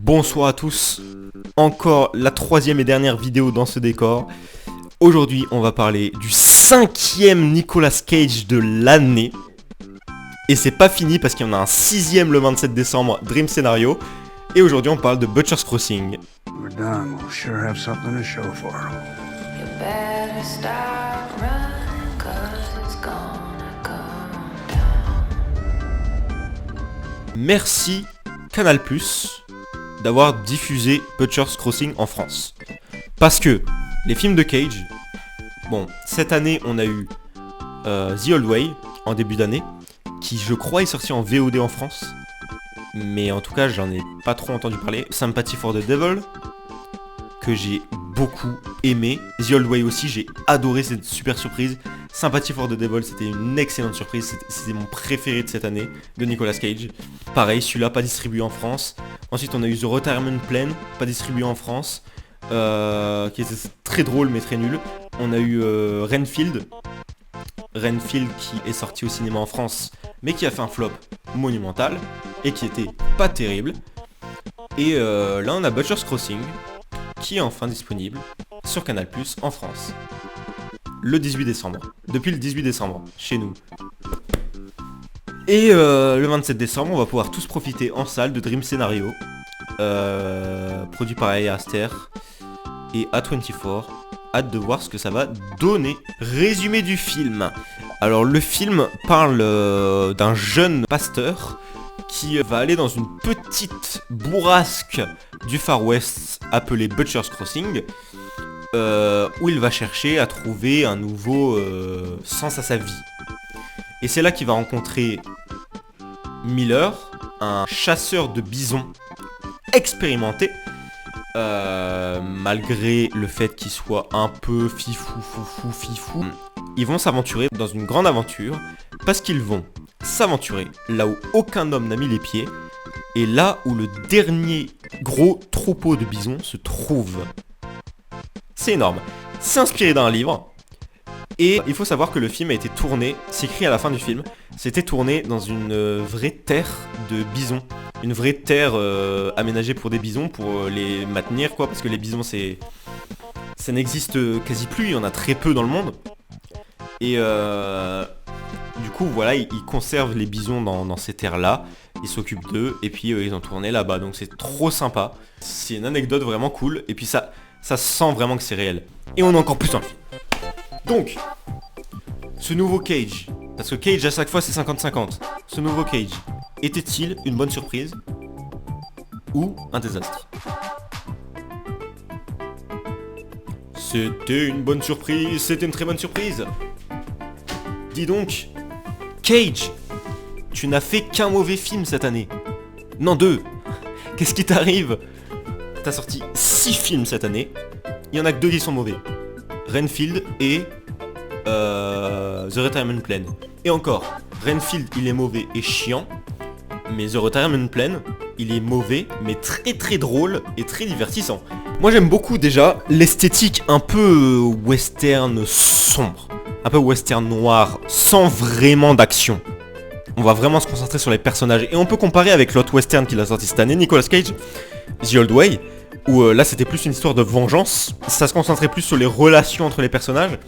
Bonsoir à tous, encore la troisième et dernière vidéo dans ce décor. Aujourd'hui on va parler du 5e Nicolas Cage de l'année. Et c'est pas fini parce qu'il y en a un 6e le 27 décembre, Dream Scenario. Et aujourd'hui on parle de Butcher's Crossing. We're done. We'll sure have something to show for 'em. You better start running 'cause it's gonna come down. Merci Canal+ d'avoir diffusé Butcher's Crossing en France. Parce que les films de Cage, bon, cette année on a eu The Old Way en début d'année, qui je crois est sorti en VOD en France, mais en tout cas j'en ai pas trop entendu parler. Sympathy for the Devil, que j'ai beaucoup aimé. The Old Way aussi, j'ai adoré cette super surprise. Sympathy for the Devil, c'était une excellente surprise, c'était mon préféré de cette année, de Nicolas Cage. Pareil, celui-là pas distribué en France. Ensuite on a eu The Retirement Plan, pas distribué en France, qui était très drôle mais très nul. On a eu Renfield qui est sorti au cinéma en France, mais qui a fait un flop monumental, et qui était pas terrible. Et là on a Butcher's Crossing, qui est enfin disponible sur Canal+ en France. Le 18 décembre. Depuis le 18 décembre, chez nous. Et le 27 décembre, on va pouvoir tous profiter en salle de Dream Scenario, produit par Aster et A24. Hâte de voir ce que ça va donner. Résumé du film. Alors le film parle d'un jeune pasteur qui va aller dans une petite bourrasque du Far West appelée Butcher's Crossing, où il va chercher à trouver un nouveau sens à sa vie. Et c'est là qu'il va rencontrer Miller, un chasseur de bisons expérimenté, malgré le fait qu'il soit un peu fifou. Ils vont s'aventurer dans une grande aventure, parce qu'ils vont s'aventurer là où aucun homme n'a mis les pieds, et là où le dernier gros troupeau de bisons se trouve. C'est énorme. C'est inspiré d'un livre. Et il faut savoir que le film a été tourné, c'est écrit à la fin du film, c'était tourné dans une vraie terre de bisons. Une vraie terre aménagée pour des bisons, pour les maintenir quoi, parce que les bisons ça n'existe quasi plus, il y en a très peu dans le monde. Et du coup voilà, ils conservent les bisons dans ces terres là, ils s'occupent d'eux, et puis ils ont tourné là-bas, donc c'est trop sympa. C'est une anecdote vraiment cool, et puis ça sent vraiment que c'est réel. Et on est encore plus dans le film. Donc, ce nouveau Cage, parce que Cage à chaque fois c'est 50-50, ce nouveau Cage, était-il une bonne surprise ou un désastre? C'était une bonne surprise, c'était une très bonne surprise. Dis donc, Cage, tu n'as fait qu'un mauvais film cette année. Non, 2. Qu'est-ce qui t'arrive? T'as sorti 6 films cette année, il y en a que 2 qui sont mauvais. Renfield et The Retirement Plan. Et encore, Renfield il est mauvais et chiant, mais The Retirement Plan il est mauvais mais très très drôle et très divertissant. Moi j'aime beaucoup déjà l'esthétique un peu western sombre, un peu western noir, sans vraiment d'action. On va vraiment se concentrer sur les personnages, et on peut comparer avec l'autre western qu'il a sorti cette année, Nicolas Cage, The Old Way, où là c'était plus une histoire de vengeance, ça se concentrait plus sur les relations entre les personnages.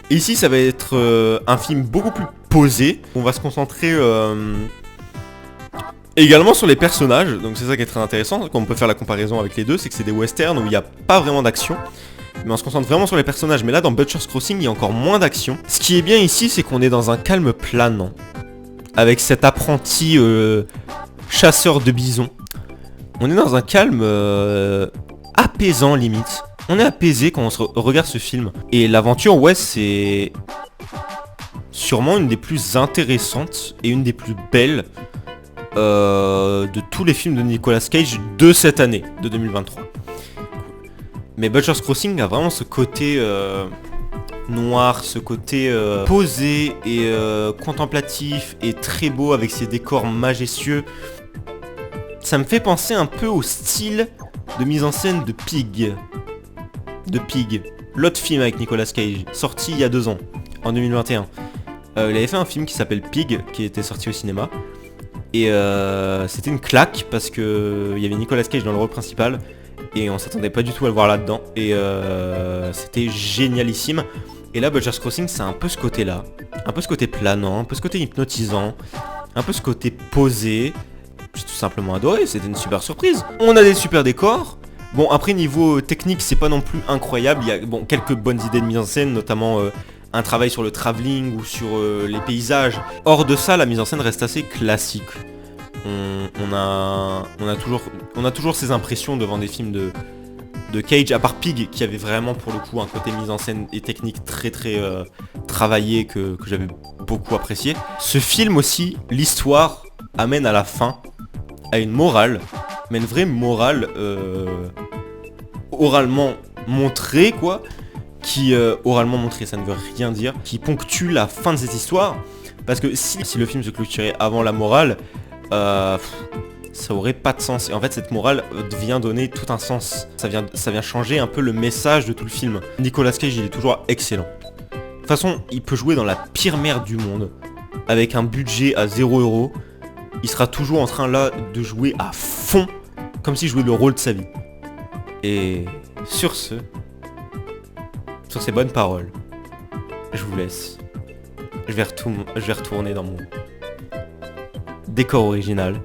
Et ici ça va être un film beaucoup plus posé, on va se concentrer également sur les personnages, donc c'est ça qui est très intéressant, quand on peut faire la comparaison avec les deux, c'est que c'est des westerns où il n'y a pas vraiment d'action, mais on se concentre vraiment sur les personnages. Mais là dans Butcher's Crossing il y a encore moins d'action. Ce qui est bien ici c'est qu'on est dans un calme planant, avec cet apprenti chasseur de bisons. On est dans un calme apaisant limite. On est apaisé quand on regarde ce film. Et l'aventure, ouais, c'est sûrement une des plus intéressantes et une des plus belles de tous les films de Nicolas Cage de cette année, de 2023. Mais Butcher's Crossing a vraiment ce côté noir, ce côté posé et contemplatif et très beau, avec ses décors majestueux. Ça me fait penser un peu au style de mise en scène de Pig. L'autre film avec Nicolas Cage, sorti il y a 2 ans, en 2021. Il avait fait un film qui s'appelle Pig, qui était sorti au cinéma. Et c'était une claque parce que il y avait Nicolas Cage dans le rôle principal et on s'attendait pas du tout à le voir là-dedans. Et c'était génialissime. Et là, Butcher's Crossing, c'est un peu ce côté-là, un peu ce côté planant, un peu ce côté hypnotisant, un peu ce côté posé. J'ai tout simplement adoré, c'était une super surprise. On a des super décors. Bon, après niveau technique, c'est pas non plus incroyable. Il y a quelques bonnes idées de mise en scène, notamment un travail sur le travelling ou sur les paysages. Hors de ça, la mise en scène reste assez classique. On a toujours ces impressions devant des films de Cage, à part Pig, qui avait vraiment pour le coup un côté mise en scène et technique très travaillé que j'avais beaucoup apprécié. Ce film aussi, l'histoire amène à la fin à une morale, mais une vraie morale oralement montrée quoi, qui oralement montrée, ça ne veut rien dire, qui ponctue la fin de cette histoire, parce que si le film se clôturait avant la morale, ça aurait pas de sens. Et en fait cette morale vient donner tout un sens. Ça vient changer un peu le message de tout le film. Nicolas Cage il est toujours excellent. De toute façon il peut jouer dans la pire merde du monde. Avec un budget à 0€. Il sera toujours en train là de jouer à fond. Comme s'il jouait le rôle de sa vie. Et sur ces bonnes paroles, je vous laisse. Je vais retourner dans mon décor original.